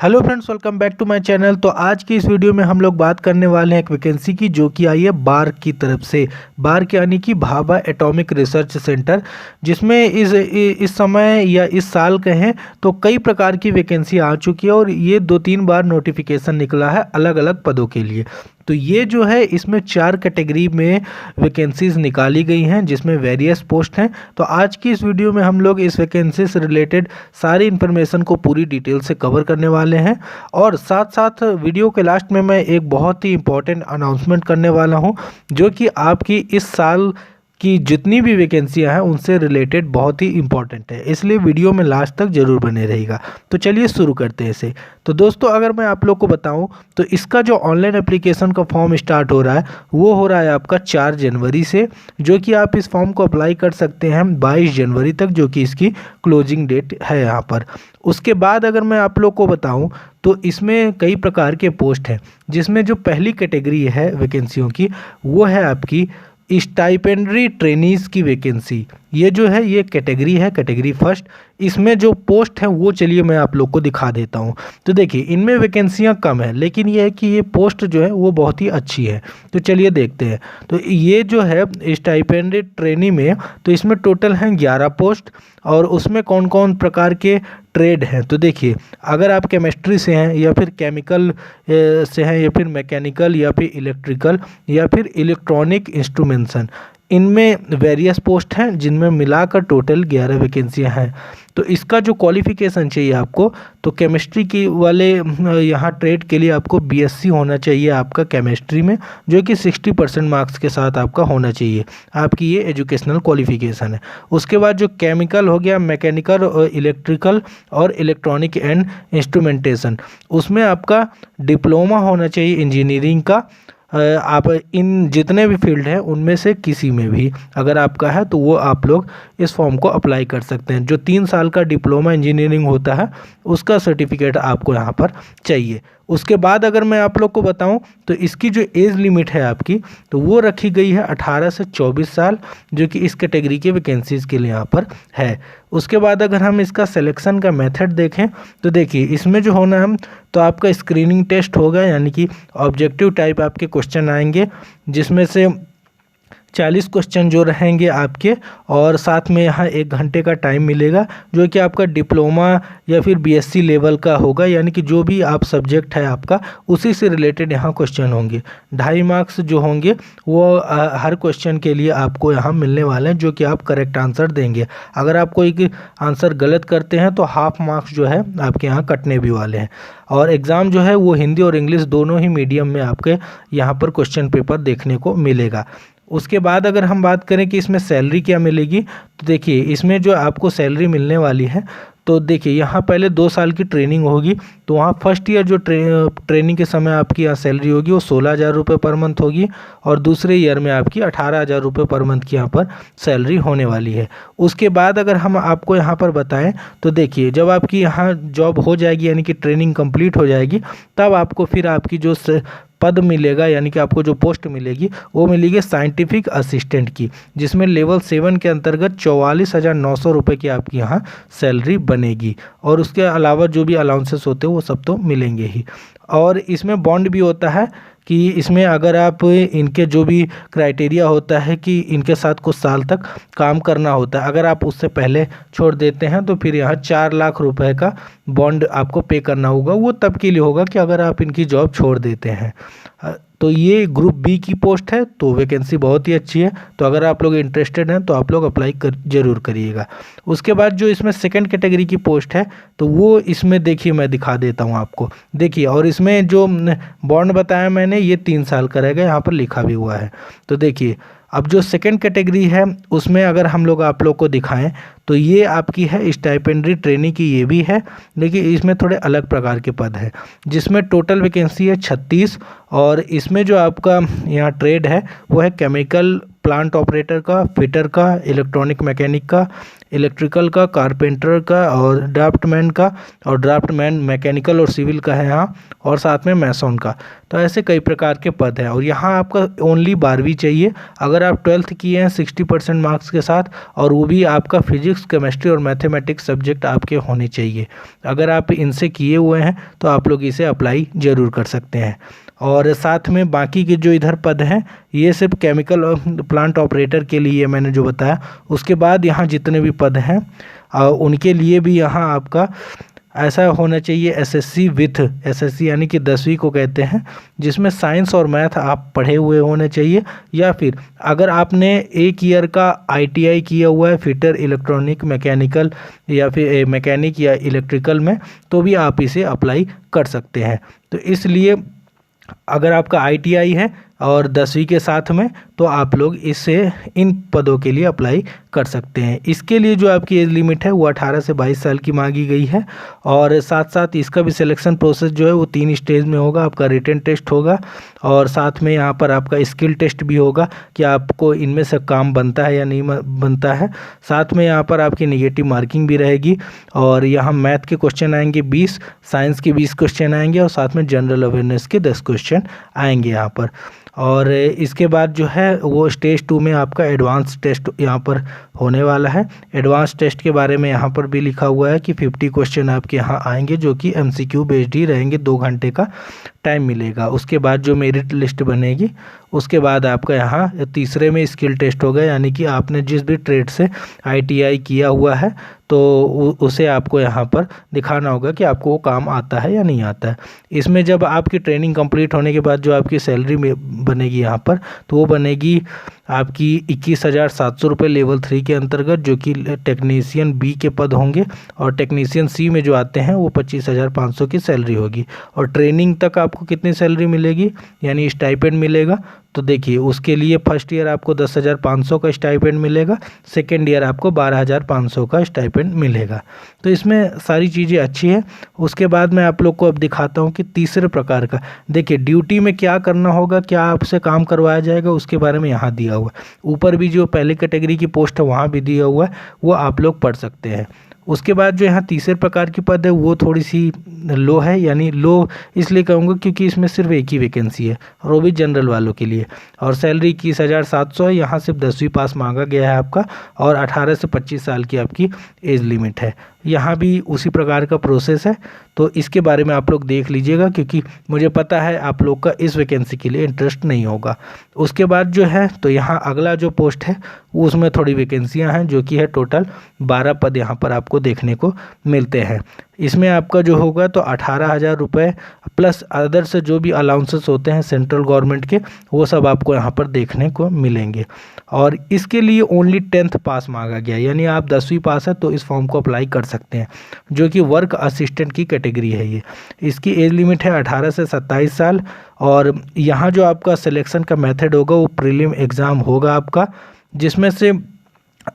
Hello friends, welcome back to my channel. तो आज की इस वीडियो में हम लोग बात करने वाले हैं एक वैकेंसी की जो कि आई है बार्क की तरफ से। बार्क यानी कि भाभा एटॉमिक रिसर्च सेंटर, जिसमें इस समय या इस साल कहें तो कई प्रकार की वैकेंसी आ चुकी है और ये 2-3 बार नोटिफिकेशन निकला है अलग अलग पदों के लिए। तो ये जो है इसमें 4 कैटेगरी में वैकेंसीज निकाली गई हैं जिसमें वेरियस पोस्ट हैं। तो आज की इस वीडियो में हम लोग इस वैकेंसी से रिलेटेड सारी इन्फॉर्मेशन को पूरी डिटेल से कवर करने वाले हैं और साथ साथ वीडियो के लास्ट में मैं एक बहुत ही इंपॉर्टेंट अनाउंसमेंट करने वाला हूं जो कि आपकी इस साल कि जितनी भी वैकेंसियां हैं उनसे रिलेटेड बहुत ही इंपॉर्टेंट है, इसलिए वीडियो में लास्ट तक जरूर बने रहेगा। तो चलिए शुरू करते हैं इसे। तो दोस्तों, अगर मैं आप लोग को बताऊं तो इसका जो ऑनलाइन एप्लीकेशन का फॉर्म स्टार्ट हो रहा है वो हो रहा है आपका 4 जनवरी से, जो कि आप इस फॉर्म को अप्लाई कर सकते हैं 22 जनवरी तक, जो कि इसकी क्लोजिंग डेट है यहाँ पर। उसके बाद अगर मैं आप लोग को बताऊं तो इसमें कई प्रकार के पोस्ट हैं, जिसमें जो पहली कैटेगरी है वैकेंसियों की वो है आपकी स्टाइपेंडरी ट्रेनीज की वैकेंसी। ये जो है ये कैटेगरी है, कैटेगरी फर्स्ट। इसमें जो पोस्ट है वो चलिए मैं आप लोग को दिखा देता हूँ। तो देखिए इनमें वैकेंसियाँ कम है लेकिन ये है कि ये पोस्ट जो है वो बहुत ही अच्छी है। तो चलिए देखते हैं। तो ये जो है स्टाइपेंडरी ट्रेनी में, तो इसमें टोटल हैं 11 पोस्ट और उसमें कौन कौन प्रकार के ट्रेड हैं। तो देखिए, अगर आप केमिस्ट्री से हैं या फिर केमिकल से हैं या फिर मैकेनिकल या फिर इलेक्ट्रिकल या फिर इलेक्ट्रॉनिक इंस्ट्रूमेंटेशन, इनमें वेरियस पोस्ट हैं जिनमें मिलाकर टोटल 11 वैकेंसियां हैं। तो इसका जो क्वालिफिकेशन चाहिए आपको, तो केमिस्ट्री की वाले यहाँ ट्रेड के लिए आपको बीएससी होना चाहिए आपका केमिस्ट्री में, जो कि 60% मार्क्स के साथ आपका होना चाहिए। आपकी ये एजुकेशनल क्वालिफिकेशन है। उसके बाद जो केमिकल हो गया, मैकेनिकल और इलेक्ट्रिकल और इलेक्ट्रॉनिक एंड इंस्ट्रूमेंटेशन, उसमें आपका डिप्लोमा होना चाहिए इंजीनियरिंग का। आप इन जितने भी फील्ड हैं उनमें से किसी में भी अगर आपका है तो वो आप लोग इस फॉर्म को अप्लाई कर सकते हैं। जो 3 साल का डिप्लोमा इंजीनियरिंग होता है उसका सर्टिफिकेट आपको यहाँ पर चाहिए। उसके बाद अगर मैं आप लोग को बताऊं तो इसकी जो एज लिमिट है आपकी, तो वो रखी गई है 18 से 24 साल, जो कि इस कैटेगरी के वैकेंसीज़ के लिए यहाँ पर है। उसके बाद अगर हम इसका सिलेक्शन का मेथड देखें तो देखिए इसमें जो होना है तो आपका स्क्रीनिंग टेस्ट होगा, यानी कि ऑब्जेक्टिव टाइप आपके क्वेश्चन आएंगे जिसमें से 40 क्वेश्चन जो रहेंगे आपके, और साथ में यहाँ 1 घंटे का टाइम मिलेगा जो कि आपका डिप्लोमा या फिर बीएससी लेवल का होगा, यानी कि जो भी आप सब्जेक्ट है आपका उसी से रिलेटेड यहाँ क्वेश्चन होंगे। 2.5 मार्क्स जो होंगे वो हर क्वेश्चन के लिए आपको यहाँ मिलने वाले हैं, जो कि आप करेक्ट आंसर देंगे। अगर आप कोई आंसर गलत करते हैं तो हाफ मार्क्स जो है आपके यहाँ कटने भी वाले हैं। और एग्ज़ाम जो है वो हिंदी और इंग्लिश दोनों ही मीडियम में आपके यहाँ पर क्वेश्चन पेपर देखने को मिलेगा। उसके बाद अगर हम बात करें कि इसमें सैलरी क्या मिलेगी, तो देखिए इसमें जो आपको सैलरी मिलने वाली है, तो देखिए यहाँ पहले 2 साल की ट्रेनिंग होगी, तो वहाँ फर्स्ट ईयर जो ट्रेनिंग के समय आपकी यहाँ सैलरी होगी वो 16,000 रुपये पर मंथ होगी और दूसरे ईयर में आपकी 18,000 रुपये पर मंथ की यहाँ पर सैलरी होने वाली है। उसके बाद अगर हम आपको यहाँ पर बताएं तो देखिए जब आपकी यहाँ जॉब हो जाएगी, यानी कि ट्रेनिंग कंप्लीट हो जाएगी, तब आपको फिर आपकी जो पद मिलेगा, यानी कि आपको जो पोस्ट मिलेगी वो मिलेगी साइंटिफिक असिस्टेंट की, जिसमें लेवल 7 के अंतर्गत 44,900 रुपये की आपकी यहाँ सैलरी बनेगी। और उसके अलावा जो भी अलाउंसेस होते हैं वो सब तो मिलेंगे ही। और इसमें बॉन्ड भी होता है कि इसमें अगर आप इनके जो भी क्राइटेरिया होता है कि इनके साथ कुछ साल तक काम करना होता है, अगर आप उससे पहले छोड़ देते हैं तो फिर यहाँ 4 लाख रुपए का बॉन्ड आपको पे करना होगा। वो तब के लिए होगा कि अगर आप इनकी जॉब छोड़ देते हैं। तो ये ग्रुप बी की पोस्ट है, तो वैकेंसी बहुत ही अच्छी है। तो अगर आप लोग इंटरेस्टेड हैं तो आप लोग अप्लाई जरूर करिएगा। उसके बाद जो इसमें सेकंड कैटेगरी की पोस्ट है तो वो इसमें देखिए मैं दिखा देता हूँ आपको। देखिए, और इसमें जो बॉन्ड बताया मैंने ये 3 साल का रहेगा, यहाँ पर लिखा भी हुआ है। तो देखिए अब जो सेकंड कैटेगरी है उसमें अगर हम लोग आप लोग को दिखाएं तो ये आपकी है स्टाइपेंडरी ट्रेनी की, ये भी है लेकिन इसमें थोड़े अलग प्रकार के पद हैं, जिसमें टोटल वैकेंसी है 36। और इसमें जो आपका यहाँ ट्रेड है वो है केमिकल प्लांट ऑपरेटर का, फिटर का, इलेक्ट्रॉनिक मैकेनिक का, इलेक्ट्रिकल का, कारपेंटर का और ड्राफ्टमैन का, और ड्राफ्टमैन मैकेनिकल और सिविल का है यहाँ, और साथ में मैसोन का। तो ऐसे कई प्रकार के पद हैं और यहाँ आपका ओनली 12वीं चाहिए। अगर आप 12th किए हैं 60% मार्क्स के साथ, और वो भी आपका फिजिक्स, केमिस्ट्री और मैथमेटिक्स सब्जेक्ट आपके होने चाहिए। अगर आप इनसे किए हुए हैं तो आप लोग इसे अप्लाई ज़रूर कर सकते हैं। और साथ में बाकी के जो इधर पद हैं ये सिर्फ केमिकल प्लांट ऑपरेटर के लिए मैंने जो बताया। उसके बाद यहाँ जितने भी पद हैं उनके लिए भी यहाँ आपका ऐसा होना चाहिए एसएससी विथ, एसएससी यानी कि 10वीं को कहते हैं, जिसमें साइंस और मैथ आप पढ़े हुए होने चाहिए। या फिर अगर आपने 1 ईयर का आईटीआई किया हुआ है फिटर, इलेक्ट्रॉनिक, मैकेनिकल या फिर मैकेनिक या इलेक्ट्रिकल में, तो भी आप इसे अप्लाई कर सकते हैं। तो इसलिए अगर आपका आईटीआई है और 10वीं के साथ में, तो आप लोग इससे इन पदों के लिए अप्लाई कर सकते हैं। इसके लिए जो आपकी एज लिमिट है वो 18 से 22 साल की मांगी गई है। और साथ साथ इसका भी सिलेक्शन प्रोसेस जो है वो 3 स्टेज में होगा। आपका रिटन टेस्ट होगा और साथ में यहाँ पर आपका स्किल टेस्ट भी होगा कि आपको इनमें से काम बनता है या नहीं बनता है। साथ में यहाँ पर आपकी निगेटिव मार्किंग भी रहेगी और यहाँ मैथ के क्वेश्चन आएंगे 20, साइंस के 20 क्वेश्चन आएंगे और साथ में जनरल अवेयरनेस के 10 क्वेश्चन आएंगे यहाँ पर। और इसके बाद जो है वो स्टेज 2 में आपका एडवांस टेस्ट यहाँ पर होने वाला है। एडवांस टेस्ट के बारे में यहाँ पर भी लिखा हुआ है कि 50 क्वेश्चन आपके यहाँ आएंगे जो कि एमसीक्यू बेस्ड ही रहेंगे, 2 घंटे का टाइम मिलेगा। उसके बाद जो मेरिट लिस्ट बनेगी उसके बाद आपका यहाँ तीसरे में स्किल टेस्ट होगा, यानी कि आपने जिस भी ट्रेड से आईटीआई किया हुआ है तो उसे आपको यहाँ पर दिखाना होगा कि आपको वो काम आता है या नहीं आता है। इसमें जब आपकी ट्रेनिंग कंप्लीट होने के बाद जो आपकी सैलरी में बनेगी यहाँ पर, तो वो बनेगी आपकी 21,700 रुपये लेवल 3 के अंतर्गत, जो कि टेक्नीशियन बी के पद होंगे। और टेक्नीशियन सी में जो आते हैं वो 25,500 की सैलरी होगी। और ट्रेनिंग तक आपको कितनी सैलरी मिलेगी यानी स्टाइपेंड मिलेगा, तो देखिए उसके लिए फर्स्ट ईयर आपको 10,500 का स्टाइपेंड मिलेगा, सेकेंड ईयर आपको 12,500 का स्टाइपेंड मिलेगा। तो इसमें सारी चीज़ें अच्छी है। उसके बाद मैं आप लोग को अब दिखाता हूँ कि तीसरे प्रकार का, देखिए ड्यूटी में क्या करना होगा, क्या आपसे काम करवाया जाएगा, उसके बारे में यहाँ दिया हुआ है। ऊपर भी जो पहले कैटेगरी की पोस्ट है वहाँ भी दिया हुआ है, वो आप लोग पढ़ सकते हैं। उसके बाद जो यहाँ तीसरे प्रकार की पद है वो थोड़ी सी लो है, यानी लो इसलिए कहूँगा क्योंकि इसमें सिर्फ एक ही वैकेंसी है और वो भी जनरल वालों के लिए। और सैलरी 21,700 है। यहाँ सिर्फ 10वीं पास मांगा गया है आपका और 18 से 25 साल की आपकी एज लिमिट है। यहाँ भी उसी प्रकार का प्रोसेस है, तो इसके बारे में आप लोग देख लीजिएगा क्योंकि मुझे पता है आप लोग का इस वैकेंसी के लिए इंटरेस्ट नहीं होगा। उसके बाद जो है तो यहाँ अगला जो पोस्ट है वो उसमें थोड़ी वैकेंसियाँ हैं, जो कि है टोटल 12 पद यहाँ पर आपको देखने को मिलते हैं। इसमें आपका जो होगा तो 18,000 रुपये प्लस अदर से जो भी अलाउंसेस होते हैं सेंट्रल गवर्नमेंट के, वो सब आपको यहाँ पर देखने को मिलेंगे। और इसके लिए ओनली 10th पास मांगा गया, यानी आप 10वीं पास है तो इस फॉर्म को अप्लाई कर सकते हैं, जो कि वर्क असिस्टेंट की कैटेगरी है ये। इसकी एज लिमिट है 18 से 27 साल। और यहाँ जो आपका सिलेक्शन का मेथड होगा वो प्रीलिम एग्ज़ाम होगा आपका, जिसमें से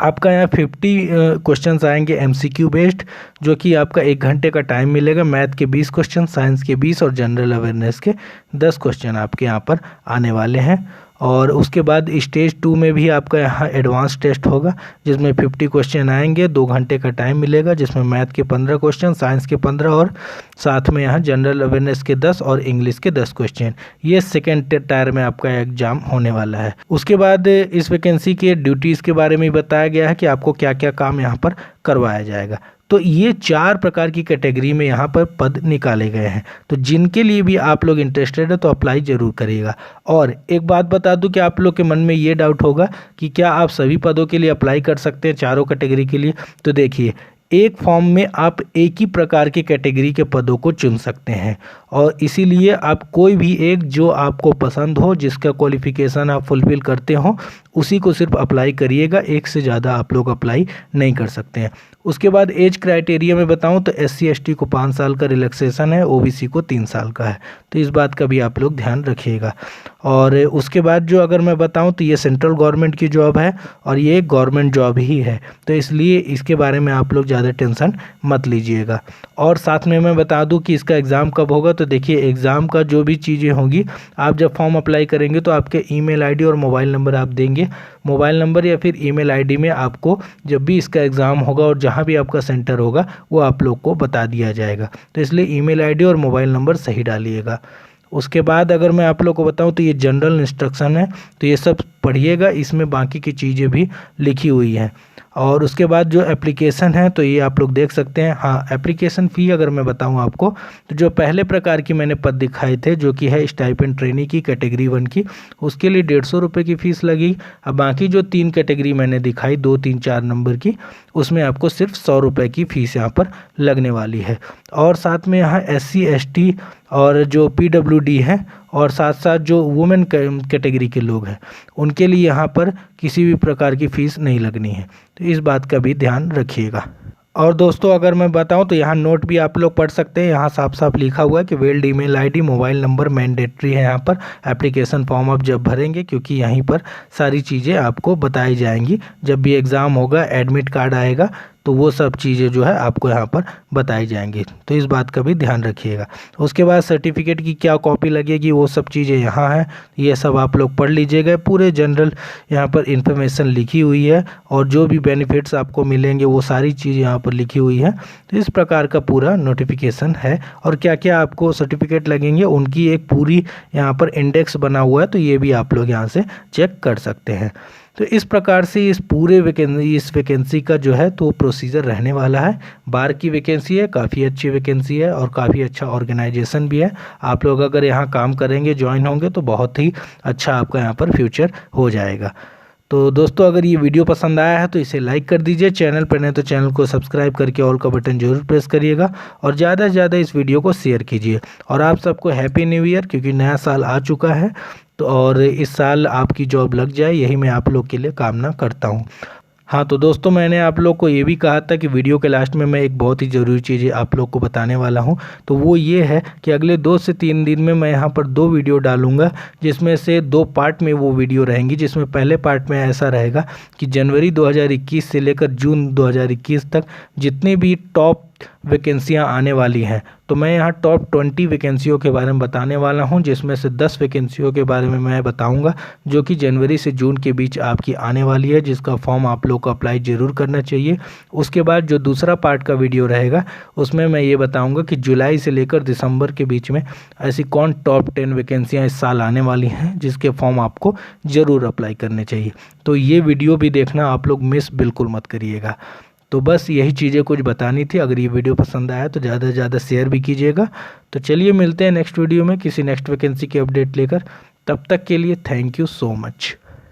आपका यहाँ 50 क्वेश्चंस आएंगे एमसीक्यू बेस्ड, जो कि आपका 1 घंटे का टाइम मिलेगा। मैथ के 20 क्वेश्चन, साइंस के 20 और जनरल अवेयरनेस के 10 क्वेश्चन आपके यहाँ पर आने वाले हैं। और उसके बाद स्टेज 2 में भी आपका यहाँ एडवांस टेस्ट होगा, जिसमें 50 क्वेश्चन आएंगे, 2 घंटे का टाइम मिलेगा, जिसमें मैथ के 15 क्वेश्चन, साइंस के 15 और साथ में यहाँ जनरल अवेयरनेस के 10 और इंग्लिश के 10 क्वेश्चन। ये सेकेंड टायर में आपका एग्जाम होने वाला है। उसके बाद इस वैकेंसी के ड्यूटीज़ के बारे में बताया गया है कि आपको क्या क्या काम यहाँ पर करवाया जाएगा। तो ये 4 प्रकार की कैटेगरी में यहाँ पर पद निकाले गए हैं। तो जिनके लिए भी आप लोग इंटरेस्टेड है तो अप्लाई ज़रूर करिएगा। और एक बात बता दूं कि आप लोग के मन में ये डाउट होगा कि क्या आप सभी पदों के लिए अप्लाई कर सकते हैं, चारों कैटेगरी के लिए। तो देखिए, एक फॉर्म में आप एक ही प्रकार के कैटेगरी के पदों को चुन सकते हैं और इसीलिए आप कोई भी एक जो आपको पसंद हो, जिसका क्वालिफिकेशन आप फुलफिल करते हो, उसी को सिर्फ अप्लाई करिएगा। एक से ज़्यादा आप लोग अप्लाई नहीं कर सकते हैं। उसके बाद एज क्राइटेरिया में बताऊं तो SC ST को 5 साल का रिलैक्सेशन है, OBC को 3 साल का है। तो इस बात का भी आप लोग ध्यान रखिएगा। और उसके बाद जो अगर मैं बताऊं तो ये सेंट्रल गवर्नमेंट की जॉब है और ये एक गवर्नमेंट जॉब ही है, तो इसलिए इसके बारे में आप लोग ज़्यादा टेंशन मत लीजिएगा। और साथ में मैं बता दूं कि इसका एग्ज़ाम कब होगा। तो देखिए, एग्ज़ाम का जो भी चीज़ें होंगी, आप जब फॉर्म अप्लाई करेंगे तो आपके email ID और मोबाइल नंबर आप देंगे जाएंगे। मोबाइल नंबर या फिर ईमेल आईडी में आपको जब भी इसका एग्ज़ाम होगा और जहाँ भी आपका सेंटर होगा वो आप लोग को बता दिया जाएगा। तो इसलिए ईमेल आईडी और मोबाइल नंबर सही डालिएगा। उसके बाद अगर मैं आप लोग को बताऊं तो ये जनरल इंस्ट्रक्शन है, तो ये सब पढ़िएगा, इसमें बाकी की चीज़ें भी लिखी हुई हैं। और उसके बाद जो एप्लीकेशन है तो ये आप लोग देख सकते हैं। हाँ, एप्लीकेशन फ़ी अगर मैं बताऊं आपको तो जो पहले प्रकार की मैंने पद दिखाए थे जो कि है स्टाइपेंड ट्रेनी की कैटेगरी 1 की, उसके लिए 150 रुपये की फ़ीस लगी। अब बाकी जो 3 कैटेगरी मैंने दिखाई 2, 3, 4 नंबर की, उसमें आपको सिर्फ 100 रुपये की फ़ीस यहाँ पर लगने वाली है। और साथ में यहाँ SC ST और जो PWD है और साथ साथ जो वुमेन कैटेगरी के लोग हैं उनके लिए यहाँ पर किसी भी प्रकार की फ़ीस नहीं लगनी है, तो इस बात का भी ध्यान रखिएगा। और दोस्तों अगर मैं बताऊं तो यहाँ नोट भी आप लोग पढ़ सकते हैं। यहाँ साफ साफ लिखा हुआ है कि weld email ID mobile number mandatory है यहाँ पर एप्लीकेशन फॉर्म आप जब भरेंगे, क्योंकि यहीं पर सारी चीज़ें आपको बताई जाएंगी। जब भी एग्ज़ाम होगा, एडमिट कार्ड आएगा, तो वो सब चीज़ें जो है आपको यहाँ पर बताई जाएंगी, तो इस बात का भी ध्यान रखिएगा। उसके बाद सर्टिफिकेट की क्या कॉपी लगेगी वो सब चीज़ें यहाँ हैं, ये सब आप लोग पढ़ लीजिएगा। पूरे जनरल यहाँ पर इंफॉर्मेशन लिखी हुई है और जो भी बेनिफिट्स आपको मिलेंगे वो सारी चीज़ यहाँ पर लिखी हुई है। तो इस प्रकार का पूरा नोटिफिकेशन है और क्या क्या आपको सर्टिफिकेट लगेंगे उनकी एक पूरी यहाँ पर इंडेक्स बना हुआ है, तो ये भी आप लोग यहाँ से चेक कर सकते हैं। तो इस प्रकार से इस पूरे वैकेंसी का जो है तो प्रोसीजर रहने वाला है। बार की वैकेंसी है, काफ़ी अच्छी वैकेंसी है और काफ़ी अच्छा ऑर्गेनाइजेशन भी है। आप लोग अगर यहाँ काम करेंगे, ज्वाइन होंगे तो बहुत ही अच्छा आपका यहाँ पर फ्यूचर हो जाएगा। तो दोस्तों अगर ये वीडियो पसंद आया है तो इसे लाइक कर दीजिए, चैनल पर नहीं तो चैनल को सब्सक्राइब करके ऑल का बटन जरूर प्रेस करिएगा और ज़्यादा से ज़्यादा इस वीडियो को शेयर कीजिए। और आप सबको हैप्पी न्यू ईयर, क्योंकि नया साल आ चुका है, तो और इस साल आपकी जॉब लग जाए यही मैं आप लोग के लिए कामना करता हूँ। हाँ तो दोस्तों मैंने आप लोग को ये भी कहा था कि वीडियो के लास्ट में मैं एक बहुत ही ज़रूरी चीज़ आप लोग को बताने वाला हूँ, तो वो ये है कि अगले 2 से 3 दिन में मैं यहाँ पर 2 वीडियो डालूँगा, जिसमें से 2 पार्ट में वो वीडियो रहेंगी। जिसमें पहले पार्ट में ऐसा रहेगा कि जनवरी 2021 से लेकर जून 2021 तक जितनी भी टॉप वैकेंसियां आने वाली हैं, तो मैं यहाँ टॉप 20 वैकेंसियों के बारे में बताने वाला हूँ, जिसमें से 10 वैकेंसियों के बारे में मैं बताऊँगा जो कि जनवरी से जून के बीच आपकी आने वाली है, जिसका फॉर्म आप लोग को अप्लाई ज़रूर करना चाहिए। उसके बाद जो दूसरा पार्ट का वीडियो रहेगा उसमें मैं ये बताऊँगा कि जुलाई से लेकर दिसंबर के बीच में ऐसी कौन टॉप 10 वैकेंसियाँ इस साल आने वाली हैं जिसके फॉर्म आपको ज़रूर अप्लाई करने चाहिए। तो ये वीडियो भी देखना आप लोग मिस बिल्कुल मत करिएगा। तो बस यही चीज़ें कुछ बतानी थी। अगर ये वीडियो पसंद आया तो ज़्यादा से ज़्यादा शेयर भी कीजिएगा। तो चलिए मिलते हैं नेक्स्ट वीडियो में किसी नेक्स्ट वैकेंसी की अपडेट लेकर। तब तक के लिए थैंक यू सो मच।